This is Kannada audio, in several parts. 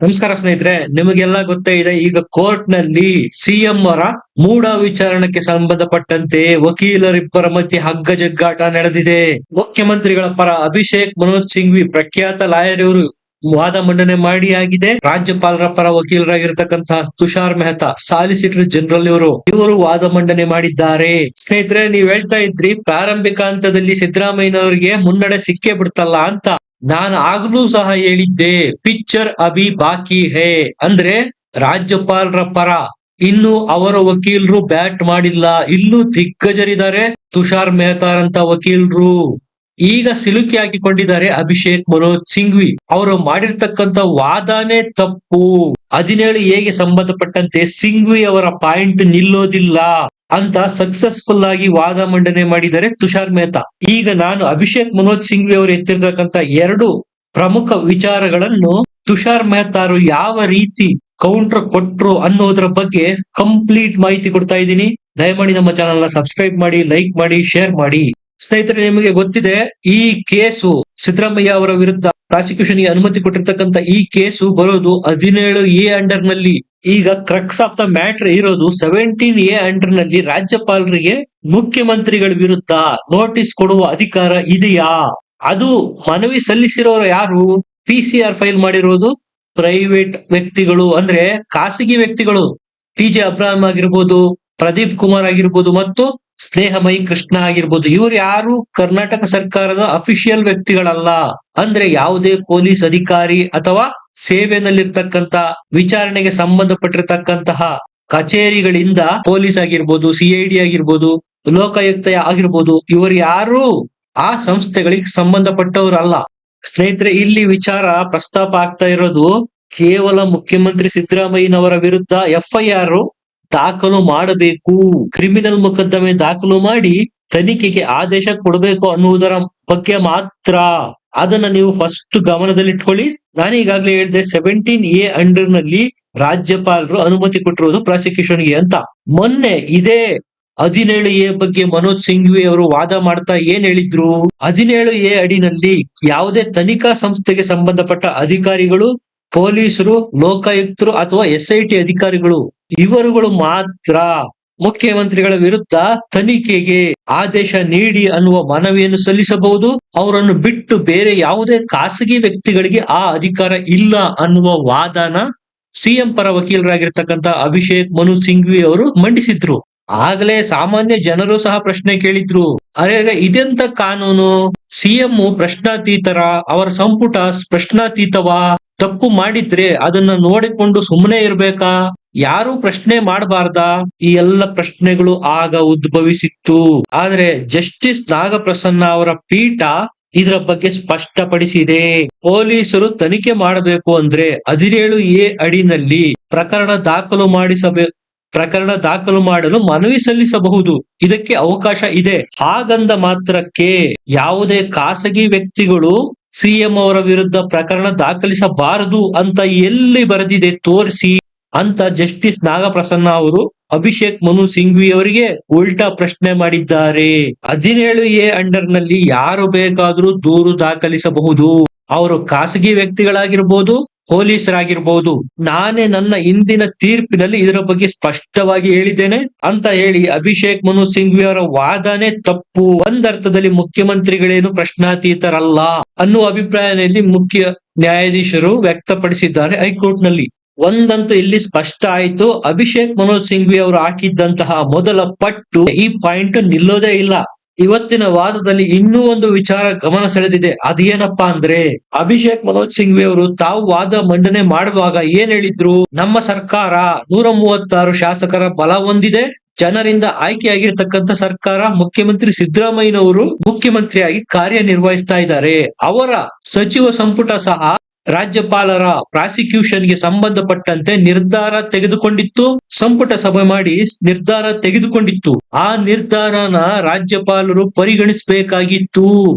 ನಮಸ್ಕಾರ ಸ್ನೇಹಿತರೆ, ನಿಮಗೆಲ್ಲ ಗೊತ್ತೇ ಇದೆ. ಈಗ ಕೋರ್ಟ್ ನಲ್ಲಿ ಸಿಎಂ ಅವರ ಮೂಡ ವಿಚಾರಣೆಗೆ ಸಂಬಂಧಪಟ್ಟಂತೆ ವಕೀಲರಿಬ್ಬರ ಮಧ್ಯೆ ಹಗ್ಗ ಜಗ್ಗಾಟ ನಡೆದಿದೆ. ಮುಖ್ಯಮಂತ್ರಿಗಳ ಪರ ಅಭಿಷೇಕ್ ಮನೋಜ್ ಸಿಂಘ್ವಿ ಪ್ರಖ್ಯಾತ ಲಾಯರ್ ಇವರು ವಾದ ಮಂಡನೆ ಮಾಡಿ ಆಗಿದೆ. ರಾಜ್ಯಪಾಲರ ಪರ ವಕೀಲರಾಗಿರ್ತಕ್ಕಂತಹ ತುಷಾರ್ ಮೆಹ್ತಾ ಸಾಲಿಸಿಟರ್ ಜನರಲ್ ಇವರು ವಾದ ಮಂಡನೆ ಮಾಡಿದ್ದಾರೆ. ಸ್ನೇಹಿತರೆ, ನೀವ್ ಹೇಳ್ತಾ ಇದ್ರಿ ಪ್ರಾರಂಭಿಕ ಹಂತದಲ್ಲಿ ಸಿದ್ದರಾಮಯ್ಯನವರಿಗೆ ಮುನ್ನಡೆ ಸಿಕ್ಕೇ ಬಿಡ್ತಲ್ಲ ಅಂತ. ನಾನು ಆಗ್ಲೂ ಸಹ ಹೇಳಿದ್ದೆ, ಪಿಕ್ಚರ್ ಅಭಿ ಬಾಕಿ ಹೇ ಅಂದ್ರೆ ರಾಜ್ಯಪಾಲರ ಪರ ಇನ್ನು ಅವರ ವಕೀಲರು ಬ್ಯಾಟ್ ಮಾಡಿಲ್ಲ. ಇಲ್ಲೂ ದಿಗ್ಗಜರಿದ್ದಾರೆ ತುಷಾರ್ ಮೆಹ್ತಾ ಅಂತ ವಕೀಲರು. ಈಗ ಸಿಲುಕಿ ಹಾಕಿಕೊಂಡಿದ್ದಾರೆ ಅಭಿಷೇಕ್ ಮನೋಜ್ ಸಿಂಘ್ವಿ. ಅವರು ಮಾಡಿರ್ತಕ್ಕಂತ ವಾದನೆ ತಪ್ಪು. 17A ಗೆ ಸಂಬಂಧಪಟ್ಟಂತೆ ಸಿಂಘ್ವಿ ಅವರ ಪಾಯಿಂಟ್ ನಿಲ್ಲೋದಿಲ್ಲ ಅಂತ ಸಕ್ಸಸ್ಫುಲ್ ಆಗಿ ವಾದ ಮಂಡನೆ ಮಾಡಿದ್ದಾರೆ ತುಷಾರ್ ಮೆಹ್ತಾ. ಈಗ ನಾನು ಅಭಿಷೇಕ್ ಮನೋಜ್ ಸಿಂಘ್ವಿ ಅವರು ಎತ್ತಿರ್ತಕ್ಕಂತ ಎರಡು ಪ್ರಮುಖ ವಿಚಾರಗಳನ್ನು ತುಷಾರ್ ಮೆಹ್ತಾರು ಯಾವ ರೀತಿ ಕೌಂಟರ್ ಕೊಟ್ರು ಅನ್ನೋದ್ರ ಬಗ್ಗೆ ಕಂಪ್ಲೀಟ್ ಮಾಹಿತಿ ಕೊಡ್ತಾ ಇದ್ದೀನಿ. ದಯಮಾಡಿ ನಮ್ಮ ಚಾನೆಲ್ ನ ಸಬ್ಸ್ಕ್ರೈಬ್ ಮಾಡಿ, ಲೈಕ್ ಮಾಡಿ, ಶೇರ್ ಮಾಡಿ. ಸ್ನೇಹಿತರೆ, ನಿಮಗೆ ಗೊತ್ತಿದೆ ಈ ಕೇಸು ಸಿದ್ದರಾಮಯ್ಯ ಅವರ ವಿರುದ್ಧ ಪ್ರಾಸಿಕ್ಯೂಷನ್ ಗೆ ಅನುಮತಿ ಕೊಟ್ಟಿರ್ತಕ್ಕಂತ ಈ ಕೇಸು ಬರೋದು 17A ಅಂಡರ್ ನಲ್ಲಿ. ಈಗ ಕ್ರಕ್ಸ್ ಆಫ್ ದ ಮ್ಯಾಟರ್ ಇರೋದು 17A ಅಂಡರ್ ನಲ್ಲಿ ರಾಜ್ಯಪಾಲರಿಗೆ ಮುಖ್ಯಮಂತ್ರಿಗಳ ವಿರುದ್ಧ ನೋಟಿಸ್ ಕೊಡುವ ಅಧಿಕಾರ ಇದೆಯಾ? ಅದು ಮನವಿ ಸಲ್ಲಿಸಿರೋರು ಯಾರು? PCR ಫೈಲ್ ಮಾಡಿರೋದು ಪ್ರೈವೇಟ್ ವ್ಯಕ್ತಿಗಳು, ಅಂದ್ರೆ ಖಾಸಗಿ ವ್ಯಕ್ತಿಗಳು. TJ ಅಬ್ರಾಹಂ ಆಗಿರ್ಬೋದು, ಪ್ರದೀಪ್ ಕುಮಾರ್ ಆಗಿರ್ಬೋದು ಮತ್ತು ಸ್ನೇಹಮಯಿ ಕೃಷ್ಣ ಆಗಿರ್ಬೋದು. ಇವರು ಯಾರು ಕರ್ನಾಟಕ ಸರ್ಕಾರದ ಅಫಿಷಿಯಲ್ ವ್ಯಕ್ತಿಗಳಲ್ಲ. ಅಂದ್ರೆ ಯಾವುದೇ ಪೊಲೀಸ್ ಅಧಿಕಾರಿ ಅಥವಾ ಸೇವೆನಲ್ಲಿರ್ತಕ್ಕಂತ ವಿಚಾರಣೆಗೆ ಸಂಬಂಧಪಟ್ಟಿರ್ತಕ್ಕಂತಹ ಕಚೇರಿಗಳಿಂದ ಪೊಲೀಸ್ ಆಗಿರ್ಬೋದು, CID ಆಗಿರ್ಬೋದು, ಲೋಕಾಯುಕ್ತ ಆಗಿರ್ಬೋದು, ಇವರು ಯಾರು ಆ ಸಂಸ್ಥೆಗಳಿಗೆ ಸಂಬಂಧಪಟ್ಟವರಲ್ಲ. ಸ್ನೇಹಿತರೆ, ಇಲ್ಲಿ ವಿಚಾರ ಪ್ರಸ್ತಾಪ ಆಗ್ತಾ ಇರೋದು ಕೇವಲ ಮುಖ್ಯಮಂತ್ರಿ ಸಿದ್ದರಾಮಯ್ಯನವರ ವಿರುದ್ಧ FIR ದಾಖಲು ಮಾಡಬೇಕು, ಕ್ರಿಮಿನಲ್ ಮೊಕದ್ದಮೆ ದಾಖಲು ಮಾಡಿ ತನಿಖೆಗೆ ಆದೇಶ ಕೊಡಬೇಕು ಅನ್ನುವುದರ ಬಗ್ಗೆ ಮಾತ್ರ. ಅದನ್ನ ನೀವು ಫಸ್ಟ್ ಗಮನದಲ್ಲಿಟ್ಕೊಳ್ಳಿ. ನಾನು ಈಗಾಗಲೇ ಹೇಳಿದೆ 17A ಅಂಡರ್ ನಲ್ಲಿ ರಾಜ್ಯಪಾಲರು ಅನುಮತಿ ಕೊಟ್ಟಿರೋದು ಪ್ರಾಸಿಕ್ಯೂಷನ್ಗೆ ಅಂತ. ಮೊನ್ನೆ ಇದೇ 17A ಬಗ್ಗೆ ಮನೋಜ್ ಸಿಂಘ್ವಿ ಅವರು ವಾದ ಮಾಡ್ತಾ ಏನ್ ಹೇಳಿದ್ರು? 17A ಅಡಿನಲ್ಲಿ ಯಾವುದೇ ತನಿಖಾ ಸಂಸ್ಥೆಗೆ ಸಂಬಂಧಪಟ್ಟ ಅಧಿಕಾರಿಗಳು, ಪೊಲೀಸರು, ಲೋಕಾಯುಕ್ತರು ಅಥವಾ SIT ಅಧಿಕಾರಿಗಳು ಇವರುಗಳು ಮಾತ್ರ ಮುಖ್ಯಮಂತ್ರಿಗಳ ವಿರುದ್ಧ ತನಿಖೆಗೆ ಆದೇಶ ನೀಡಿ ಅನ್ನುವ ಮನವಿಯನ್ನು ಸಲ್ಲಿಸಬಹುದು. ಅವರನ್ನು ಬಿಟ್ಟು ಬೇರೆ ಯಾವುದೇ ಖಾಸಗಿ ವ್ಯಕ್ತಿಗಳಿಗೆ ಆ ಅಧಿಕಾರ ಇಲ್ಲ ಅನ್ನುವ ವಾದನ ಸಿಎಂ ಪರ ವಕೀಲರಾಗಿರ್ತಕ್ಕಂಥ ಅಭಿಷೇಕ್ ಮನು ಸಿಂಘ್ವಿ ಅವರು ಮಂಡಿಸಿದ್ರು. ಆಗಲೇ ಸಾಮಾನ್ಯ ಜನರು ಸಹ ಪ್ರಶ್ನೆ ಕೇಳಿದ್ರು, ಅರೆ ಇದೆಂತ ಕಾನೂನು? ಸಿಎಂ ಪ್ರಶ್ನಾತೀತರ, ಅವರ ಸಂಪುಟ ಪ್ರಶ್ನಾತೀತವಾ? ತಪ್ಪು ಮಾಡಿದ್ರೆ ಅದನ್ನ ನೋಡಿಕೊಂಡು ಸುಮ್ಮನೆ ಇರ್ಬೇಕಾ? ಯಾರು ಪ್ರಶ್ನೆ ಮಾಡಬಾರ್ದಾ? ಈ ಎಲ್ಲ ಪ್ರಶ್ನೆಗಳು ಆಗ ಉದ್ಭವಿಸಿತ್ತು. ಆದ್ರೆ ಜಸ್ಟಿಸ್ ನಾಗಪ್ರಸನ್ನ ಅವರ ಪೀಠ ಇದರ ಬಗ್ಗೆ ಸ್ಪಷ್ಟಪಡಿಸಿದೆ. ಪೊಲೀಸರು ತನಿಖೆ ಮಾಡಬೇಕು ಅಂದ್ರೆ 17A ಅಡಿನಲ್ಲಿ ಪ್ರಕರಣ ದಾಖಲು ಮಾಡಲು ಮನವಿ ಸಲ್ಲಿಸಬಹುದು. ಇದಕ್ಕೆ ಅವಕಾಶ ಇದೆ. ಹಾಗಂದ ಮಾತ್ರಕ್ಕೆ ಯಾವುದೇ ಖಾಸಗಿ ವ್ಯಕ್ತಿಗಳು ಸಿಎಂ ಅವರ ವಿರುದ್ಧ ಪ್ರಕರಣ ದಾಖಲಿಸಬಾರದು ಅಂತ ಎಲ್ಲಿ ಬರೆದಿದೆ ತೋರಿಸಿ ಅಂತ ಜಸ್ಟಿಸ್ ನಾಗಪ್ರಸನ್ನ ಅವರು ಅಭಿಷೇಕ್ ಮನು ಸಿಂಘ್ವಿ ಅವರಿಗೆ ಉಲ್ಟಾ ಪ್ರಶ್ನೆ ಮಾಡಿದ್ದಾರೆ. 17A ಅಂಡರ್ ನಲ್ಲಿ ಯಾರು ಬೇಕಾದ್ರೂ ದೂರು ದಾಖಲಿಸಬಹುದು. ಅವರು ಖಾಸಗಿ ವ್ಯಕ್ತಿಗಳಾಗಿರ್ಬೋದು, ಪೊಲೀಸರಾಗಿರ್ಬೋದು. ನಾನೇ ನನ್ನ ಹಿಂದಿನ ತೀರ್ಪಿನಲ್ಲಿ ಇದರ ಬಗ್ಗೆ ಸ್ಪಷ್ಟವಾಗಿ ಹೇಳಿದ್ದೇನೆ ಅಂತ ಹೇಳಿ ಅಭಿಷೇಕ್ ಮನು ಸಿಂಘ್ವಿ ಅವರ ವಾದನೆ ತಪ್ಪು. ಒಂದರ್ಥದಲ್ಲಿ ಮುಖ್ಯಮಂತ್ರಿಗಳೇನು ಪ್ರಶ್ನಾತೀತರಲ್ಲ ಅನ್ನುವ ಅಭಿಪ್ರಾಯದಲ್ಲಿ ಮುಖ್ಯ ನ್ಯಾಯಾಧೀಶರು ವ್ಯಕ್ತಪಡಿಸಿದ್ದಾರೆ ಹೈಕೋರ್ಟ್ ನಲ್ಲಿ. ಒಂದಂತೂ ಇಲ್ಲಿ ಸ್ಪಷ್ಟ ಆಯ್ತು, ಅಭಿಷೇಕ್ ಮನೋಜ್ ಸಿಂಘ್ವಿ ಅವರು ಹಾಕಿದ್ದಂತಹ ಮೊದಲ ಪಟ್ಟು ಈ ಪಾಯಿಂಟ್ ನಿಲ್ಲೋದೇ ಇಲ್ಲ. ಇವತ್ತಿನ ವಾದದಲ್ಲಿ ಇನ್ನೂ ಒಂದು ವಿಚಾರ ಗಮನ ಸೆಳೆದಿದೆ. ಅದೇನಪ್ಪಾ ಅಂದ್ರೆ, ಅಭಿಷೇಕ್ ಮನೋಜ್ ಸಿಂಘ್ವಿ ಅವರು ತಾವು ವಾದ ಮಂಡನೆ ಮಾಡುವಾಗ ಏನ್ ಹೇಳಿದ್ರು? ನಮ್ಮ ಸರ್ಕಾರ 136 ಶಾಸಕರ ಬಲ ಹೊಂದಿದೆ, ಜನರಿಂದ ಆಯ್ಕೆಯಾಗಿರ್ತಕ್ಕಂಥ ಸರ್ಕಾರ, ಮುಖ್ಯಮಂತ್ರಿ ಸಿದ್ದರಾಮಯ್ಯನವರು ಮುಖ್ಯಮಂತ್ರಿಯಾಗಿ ಕಾರ್ಯನಿರ್ವಹಿಸ್ತಾ ಇದ್ದಾರೆ. ಅವರ ಸಚಿವ ಸಂಪುಟ ಸಹ ರಾಜ್ಯಪಾಲರ ಪ್ರಾಸಿಕ್ಯೂಷನ್ ಗೆ ಸಂಬಂಧಪಟ್ಟಂತೆ ನಿರ್ಧಾರ ತೆಗೆದುಕೊಂಡಿತ್ತು. ಸಂಪುಟ ಸಭೆ ಮಾಡಿ ನಿರ್ಧಾರ ತೆಗೆದುಕೊಂಡಿತ್ತು. ಆ ನಿರ್ಧಾರನ ರಾಜ್ಯಪಾಲರು ಪರಿಗಣಿಸಬೇಕಾಗಿತ್ತು.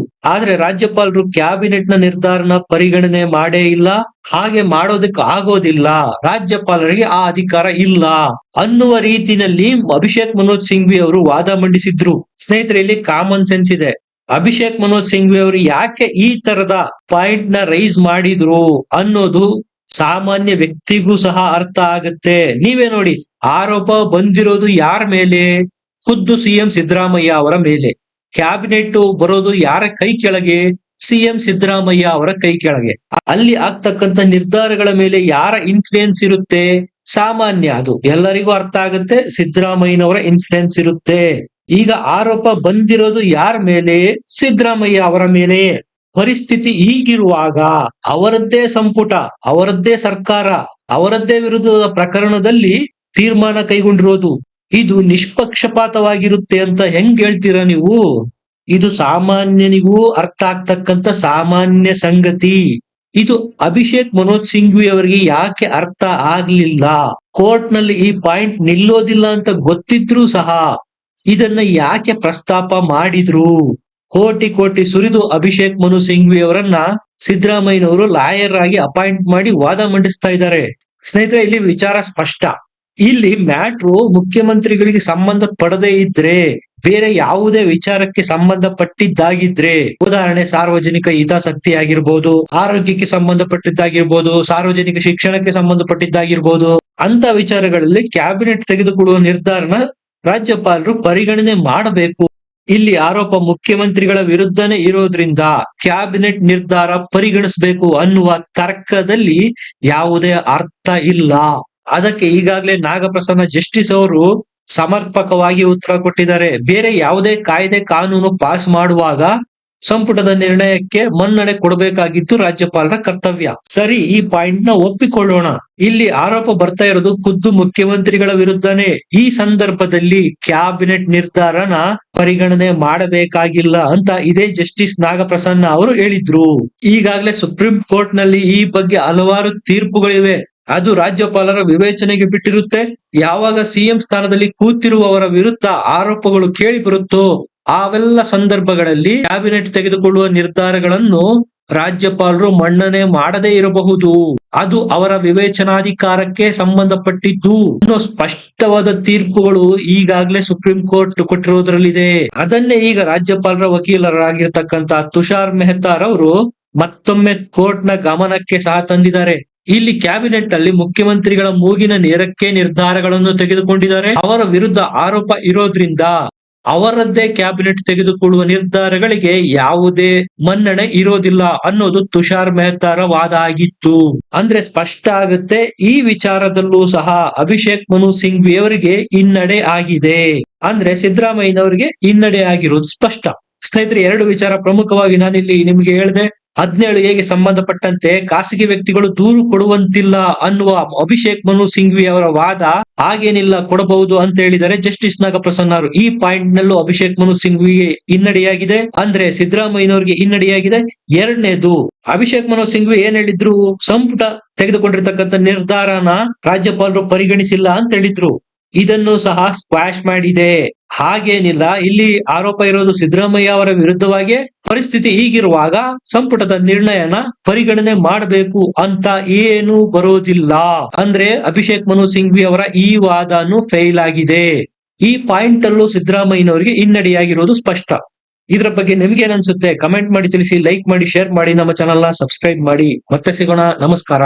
ಆದ್ರೆ ರಾಜ್ಯಪಾಲರು ಕ್ಯಾಬಿನೆಟ್ ನ ನಿರ್ಧಾರನ ಪರಿಗಣನೆ ಮಾಡೇ ಇಲ್ಲ. ಹಾಗೆ ಮಾಡೋದಕ್ಕೆ ಆಗೋದಿಲ್ಲ, ರಾಜ್ಯಪಾಲರಿಗೆ ಆ ಅಧಿಕಾರ ಇಲ್ಲ ಅನ್ನುವ ರೀತಿಯಲ್ಲಿ ಅಭಿಷೇಕ್ ಮನೋಜ್ ಸಿಂಘ್ವಿ ಅವರು ವಾದ ಮಂಡಿಸಿದ್ರು. ಸ್ನೇಹಿತರೆ, ಇಲ್ಲಿ ಕಾಮನ್ ಸೆನ್ಸ್ ಇದೆ. ಅಭಿಷೇಕ್ ಮನೋಜ್ ಸಿಂಘ್ವಿ ಅವರು ಯಾಕೆ ಈ ತರದ ಪಾಯಿಂಟ್ ನ ರೈಸ್ ಮಾಡಿದ್ರು ಅನ್ನೋದು ಸಾಮಾನ್ಯ ವ್ಯಕ್ತಿಗೂ ಸಹ ಅರ್ಥ ಆಗುತ್ತೆ. ನೀವೇ ನೋಡಿ, ಆರೋಪ ಬಂದಿರೋದು ಯಾರ ಮೇಲೆ? ಖುದ್ದು ಸಿಎಂ ಸಿದ್ದರಾಮಯ್ಯ ಅವರ ಮೇಲೆ. ಕ್ಯಾಬಿನೆಟ್ ಬರೋದು ಯಾರ ಕೈ ಕೆಳಗೆ? ಸಿಎಂ ಸಿದ್ದರಾಮಯ್ಯ ಅವರ ಕೈ ಕೆಳಗೆ. ಅಲ್ಲಿ ಆಗ್ತಕ್ಕಂತ ನಿರ್ಧಾರಗಳ ಮೇಲೆ ಯಾರ ಇನ್ಫ್ಲೂಯೆನ್ಸ್ ಇರುತ್ತೆ? ಸಾಮಾನ್ಯ, ಅದು ಎಲ್ಲರಿಗೂ ಅರ್ಥ ಆಗುತ್ತೆ, ಸಿದ್ದರಾಮಯ್ಯನವರ ಇನ್ಫ್ಲೂಯೆನ್ಸ್ ಇರುತ್ತೆ. ಈಗ ಆರೋಪ ಬಂದಿರೋದು ಯಾರ ಮೇಲೆ? ಸಿದ್ದರಾಮಯ್ಯ ಅವರ ಮೇಲೆ. ಪರಿಸ್ಥಿತಿ ಹೀಗಿರುವಾಗ ಅವರದ್ದೇ ಸಂಪುಟ, ಅವರದ್ದೇ ಸರ್ಕಾರ, ಅವರದ್ದೇ ವಿರುದ್ಧದ ಪ್ರಕರಣದಲ್ಲಿ ತೀರ್ಮಾನ ಕೈಗೊಂಡಿರೋದು ಇದು ನಿಷ್ಪಕ್ಷಪಾತವಾಗಿರುತ್ತೆ ಅಂತ ಹೆಂಗ್ ಹೇಳ್ತೀರಾ ನೀವು? ಇದು ಸಾಮಾನ್ಯನಿಗೂ ಅರ್ಥ ಆಗ್ತಕ್ಕಂತ ಸಾಮಾನ್ಯ ಸಂಗತಿ. ಇದು ಅಭಿಷೇಕ್ ಮನೋಜ್ ಸಿಂಘ್ವಿ ಅವರಿಗೆ ಯಾಕೆ ಅರ್ಥ ಆಗ್ಲಿಲ್ಲ? ಕೋರ್ಟ್ ನಲ್ಲಿ ಈ ಪಾಯಿಂಟ್ ನಿಲ್ಲೋದಿಲ್ಲ ಅಂತ ಗೊತ್ತಿದ್ರೂ ಸಹ ಇದನ್ನ ಯಾಕೆ ಪ್ರಸ್ತಾಪ ಮಾಡಿದ್ರು? ಕೋಟಿ ಕೋಟಿ ಸುರಿದು ಅಭಿಷೇಕ್ ಮನು ಸಿಂಘ್ವಿ ಅವರನ್ನ ಸಿದ್ದರಾಮಯ್ಯನವರು ಲಾಯರ್ ಆಗಿ ಅಪಾಯಿಂಟ್ ಮಾಡಿ ವಾದ ಮಂಡಿಸ್ತಾ ಇದ್ದಾರೆ. ಸ್ನೇಹಿತರೆ, ಇಲ್ಲಿ ವಿಚಾರ ಸ್ಪಷ್ಟ. ಇಲ್ಲಿ ಮ್ಯಾಟ್ರು ಮುಖ್ಯಮಂತ್ರಿಗಳಿಗೆ ಸಂಬಂಧ ಪಡದೇ ಇದ್ರೆ, ಬೇರೆ ಯಾವುದೇ ವಿಚಾರಕ್ಕೆ ಸಂಬಂಧಪಟ್ಟಿದ್ದಾಗಿದ್ರೆ, ಉದಾಹರಣೆ ಸಾರ್ವಜನಿಕ ಹಿತಾಸಕ್ತಿ ಆಗಿರ್ಬೋದು, ಆರೋಗ್ಯಕ್ಕೆ ಸಂಬಂಧಪಟ್ಟಿದ್ದಾಗಿರ್ಬೋದು, ಸಾರ್ವಜನಿಕ ಶಿಕ್ಷಣಕ್ಕೆ ಸಂಬಂಧಪಟ್ಟಿದ್ದಾಗಿರ್ಬೋದು, ಅಂತ ವಿಚಾರಗಳಲ್ಲಿ ಕ್ಯಾಬಿನೆಟ್ ತೆಗೆದುಕೊಳ್ಳುವ ನಿರ್ಧಾರನ ರಾಜ್ಯಪಾಲರು ಪರಿಗಣನೆ ಮಾಡಬೇಕು. ಇಲ್ಲಿ ಆರೋಪ ಮುಖ್ಯಮಂತ್ರಿಗಳ ವಿರುದ್ಧನೇ ಇರೋದ್ರಿಂದ ಕ್ಯಾಬಿನೆಟ್ ನಿರ್ಧಾರ ಪರಿಗಣಿಸಬೇಕು ಅನ್ನುವ ತರ್ಕದಲ್ಲಿ ಯಾವುದೇ ಅರ್ಥ ಇಲ್ಲ. ಅದಕ್ಕೆ ಈಗಾಗಲೇ ನಾಗಪ್ರಸನ್ನ ಜಸ್ಟಿಸ್ ಅವರು ಸಮರ್ಪಕವಾಗಿ ಉತ್ತರ ಕೊಟ್ಟಿದ್ದಾರೆ. ಬೇರೆ ಯಾವುದೇ ಕಾಯ್ದೆ ಕಾನೂನು ಪಾಸ್ ಮಾಡುವಾಗ ಸಂಪುಟದ ನಿರ್ಣಯಕ್ಕೆ ಮನ್ನಣೆ ಕೊಡಬೇಕಾಗಿತ್ತು ರಾಜ್ಯಪಾಲರ ಕರ್ತವ್ಯ. ಸರಿ, ಈ ಪಾಯಿಂಟ್ ನ ಒಪ್ಪಿಕೊಳ್ಳೋಣ. ಇಲ್ಲಿ ಆರೋಪ ಬರ್ತಾ ಇರೋದು ಖುದ್ದು ಮುಖ್ಯಮಂತ್ರಿಗಳ ವಿರುದ್ಧನೇ. ಈ ಸಂದರ್ಭದಲ್ಲಿ ಕ್ಯಾಬಿನೆಟ್ ನಿರ್ಧಾರನ ಪರಿಗಣನೆ ಮಾಡಬೇಕಾಗಿಲ್ಲ ಅಂತ ಇದೇ ಜಸ್ಟಿಸ್ ನಾಗಪ್ರಸನ್ನ ಅವರು ಹೇಳಿದ್ರು. ಈಗಾಗಲೇ ಸುಪ್ರೀಂ ಕೋರ್ಟ್ ನಲ್ಲಿ ಈ ಬಗ್ಗೆ ಹಲವಾರು ತೀರ್ಪುಗಳಿವೆ. ಅದು ರಾಜ್ಯಪಾಲರ ವಿವೇಚನೆಗೆ ಬಿಟ್ಟಿರುತ್ತೆ. ಯಾವಾಗ ಸಿಎಂ ಸ್ಥಾನದಲ್ಲಿ ಕೂತಿರುವವರ ವಿರುದ್ಧ ಆರೋಪಗಳು ಕೇಳಿ ಬರುತ್ತೋ ಅವೆಲ್ಲ ಸಂದರ್ಭಗಳಲ್ಲಿ ಕ್ಯಾಬಿನೆಟ್ ತೆಗೆದುಕೊಳ್ಳುವ ನಿರ್ಧಾರಗಳನ್ನು ರಾಜ್ಯಪಾಲರು ಮನ್ನಣೆ ಮಾಡದೇ ಇರಬಹುದು. ಅದು ಅವರ ವಿವೇಚನಾಧಿಕಾರಕ್ಕೆ ಸಂಬಂಧಪಟ್ಟಿದ್ದು ಅನ್ನೋ ಸ್ಪಷ್ಟವಾದ ತೀರ್ಪುಗಳು ಈಗಾಗಲೇ ಸುಪ್ರೀಂ ಕೋರ್ಟ್ ಕೊಟ್ಟಿರೋದ್ರಲ್ಲಿದೆ. ಅದನ್ನೇ ಈಗ ರಾಜ್ಯಪಾಲರ ವಕೀಲರಾಗಿರ್ತಕ್ಕಂತ ತುಷಾರ್ ಮೆಹ್ತಾರ್ ಅವರು ಮತ್ತೊಮ್ಮೆ ಕೋರ್ಟ್ ನ ಗಮನಕ್ಕೆ ಸಹ ತಂದಿದ್ದಾರೆ. ಇಲ್ಲಿ ಕ್ಯಾಬಿನೆಟ್ ಅಲ್ಲಿ ಮುಖ್ಯಮಂತ್ರಿಗಳ ಮೂಗಿನ ನೇರಕ್ಕೆ ನಿರ್ಧಾರಗಳನ್ನು ತೆಗೆದುಕೊಂಡಿದ್ದಾರೆ. ಅವರ ವಿರುದ್ಧ ಆರೋಪ ಇರೋದ್ರಿಂದ ಅವರದ್ದೇ ಕ್ಯಾಬಿನೆಟ್ ತೆಗೆದುಕೊಳ್ಳುವ ನಿರ್ಧಾರಗಳಿಗೆ ಯಾವುದೇ ಮನ್ನಣೆ ಇರೋದಿಲ್ಲ ಅನ್ನೋದು ತುಷಾರ್ ಮೆಹ್ತಾರ ವಾದ ಆಗಿತ್ತು. ಅಂದ್ರೆ ಸ್ಪಷ್ಟ ಆಗುತ್ತೆ, ಈ ವಿಚಾರದಲ್ಲೂ ಸಹ ಅಭಿಷೇಕ್ ಮನು ಸಿಂಘ್ವಿ ಅವರಿಗೆ ಹಿನ್ನಡೆ ಆಗಿದೆ. ಅಂದ್ರೆ ಸಿದ್ದರಾಮಯ್ಯನವರಿಗೆ ಹಿನ್ನಡೆ ಆಗಿರೋದು ಸ್ಪಷ್ಟ. ಸ್ನೇಹಿತರೆ, ಎರಡು ವಿಚಾರ ಪ್ರಮುಖವಾಗಿ ನಾನಿಲ್ಲಿ ನಿಮ್ಗೆ ಹೇಳಿದೆ. 17 ಹೇಗೆ ಸಂಬಂಧಪಟ್ಟಂತೆ ಖಾಸಗಿ ವ್ಯಕ್ತಿಗಳು ದೂರು ಕೊಡುವಂತಿಲ್ಲ ಅನ್ನುವ ಅಭಿಷೇಕ್ ಮನು ಸಿಂಘ್ವಿ ಅವರ ವಾದ ಹಾಗೇನಿಲ್ಲ, ಕೊಡಬಹುದು ಅಂತ ಹೇಳಿದರೆ ಜಸ್ಟಿಸ್ ನಾಗಪ್ರಸನ್ನ ಅವರು. ಈ ಪಾಯಿಂಟ್ ನಲ್ಲೂ ಅಭಿಷೇಕ್ ಮನು ಸಿಂಘ್ವಿಗೆ ಹಿನ್ನಡೆಯಾಗಿದೆ, ಅಂದ್ರೆ ಸಿದ್ದರಾಮಯ್ಯನವರಿಗೆ ಹಿನ್ನಡೆಯಾಗಿದೆ. ಎರಡನೇದು, ಅಭಿಷೇಕ್ ಮನು ಸಿಂಘ್ವಿ ಏನ್ ಹೇಳಿದ್ರು? ಸಂಪುಟ ತೆಗೆದುಕೊಂಡಿರ್ತಕ್ಕಂಥ ನಿರ್ಧಾರನ ರಾಜ್ಯಪಾಲರು ಪರಿಗಣಿಸಿಲ್ಲ ಅಂತ ಹೇಳಿದ್ರು. ಇದನ್ನು ಸಹ ಸ್ಕ್ವಾಶ್ ಮಾಡಿದೆ. ಹಾಗೇನಿಲ್ಲ, ಇಲ್ಲಿ ಆರೋಪ ಇರೋದು ಸಿದ್ದರಾಮಯ್ಯ ಅವರ ವಿರುದ್ಧವಾಗಿ. ಪರಿಸ್ಥಿತಿ ಹೀಗಿರುವಾಗ ಸಂಪುಟದ ನಿರ್ಣಯನ ಪರಿಗಣನೆ ಮಾಡಬೇಕು ಅಂತ ಏನು ಬರೋದಿಲ್ಲ. ಅಂದ್ರೆ ಅಭಿಷೇಕ್ ಮನು ಸಿಂಘ್ವಿ ಅವರ ಈ ವಾದನು ಫೇಲ್ ಆಗಿದೆ. ಈ ಪಾಯಿಂಟ್ ಅಲ್ಲೂ ಸಿದ್ದರಾಮಯ್ಯನವರಿಗೆ ಹಿನ್ನಡೆಯಾಗಿರೋದು ಸ್ಪಷ್ಟ. ಇದ್ರ ಬಗ್ಗೆ ನಿಮ್ಗೆ ಏನ್ ಅನ್ಸುತ್ತೆ? ಕಮೆಂಟ್ ಮಾಡಿ ತಿಳಿಸಿ, ಲೈಕ್ ಮಾಡಿ, ಶೇರ್ ಮಾಡಿ, ನಮ್ಮ ಚಾನೆಲ್ ನ ಸಬ್ಸ್ಕ್ರೈಬ್ ಮಾಡಿ. ಮತ್ತೆ ಸಿಗೋಣ. ನಮಸ್ಕಾರ.